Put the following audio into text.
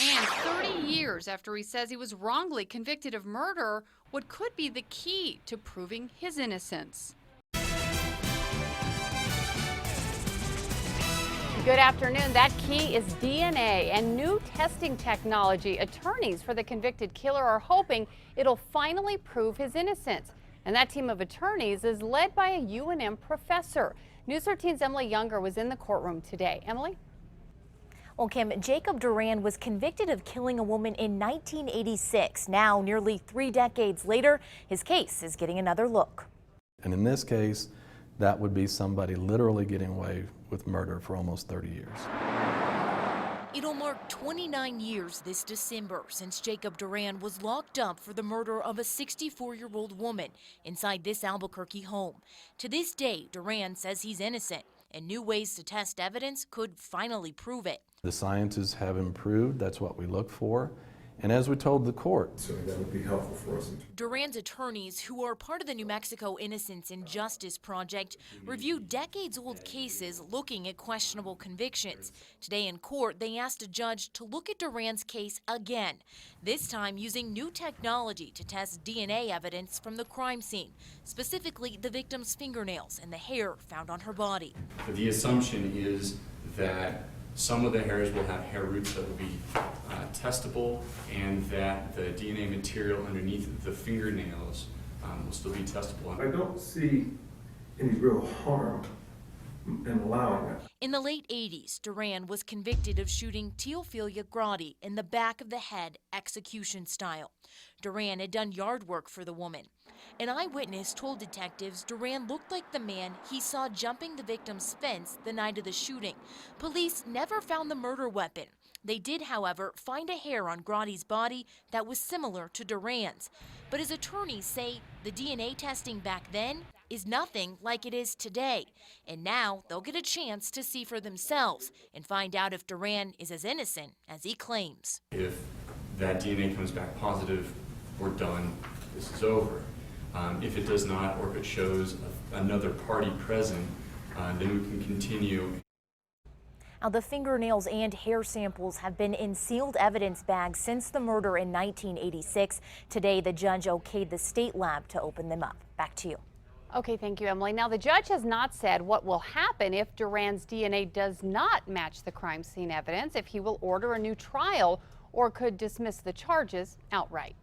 And 30 years after he says he was wrongly convicted of murder, what could be the key to proving his innocence? Good afternoon. That key is DNA and new testing technology. Attorneys for the convicted killer are hoping it'll finally prove his innocence. And that team of attorneys is led by a UNM professor. News 13's Emily Younger was in the courtroom today. Emily? Well, Kim, Jacob Duran was convicted of killing a woman in 1986. Now, nearly 3 decades later, his case is getting another look. And in this case, that would be somebody literally getting away with murder for almost 30 years. It'll mark 29 years this December since Jacob Duran was locked up for the murder of a 64-year-old woman inside this Albuquerque home. To this day, Duran says he's innocent, and new ways to test evidence could finally prove it. The sciences have improved. That's what we look for. And as we told the court, certainly that would be helpful for us. Duran's attorneys, who are part of the New Mexico Innocence and Justice Project, reviewed decades-old cases looking at questionable convictions. Today in court, they asked a judge to look at Duran's case again, this time using new technology to test DNA evidence from the crime scene, specifically the victim's fingernails and the hair found on her body. The assumption is that some of the hairs will have hair roots that will be testable, and that the DNA material underneath the fingernails will still be testable. I don't see any real harm in allowing that. In the late 80s, Duran was convicted of shooting Teofilia Grotti in the back of the head, execution style. Duran had done yard work for the woman. An eyewitness told detectives Duran looked like the man he saw jumping the victim's fence the night of the shooting. Police never found the murder weapon. They did, however, find a hair on Grotti's body that was similar to Duran's. But his attorneys say the DNA testing back then is nothing like it is today. And now they'll get a chance to see for themselves and find out if Duran is as innocent as he claims. If that DNA comes back positive, we're done. This is over. If it does not, or if it shows another party present, then we can continue. Now, the fingernails and hair samples have been in sealed evidence bags since the murder in 1986. Today, the judge okayed the state lab to open them up. Back to you. Okay, thank you, Emily. Now, the judge has not said what will happen if Duran's DNA does not match the crime scene evidence, if he will order a new trial or could dismiss the charges outright.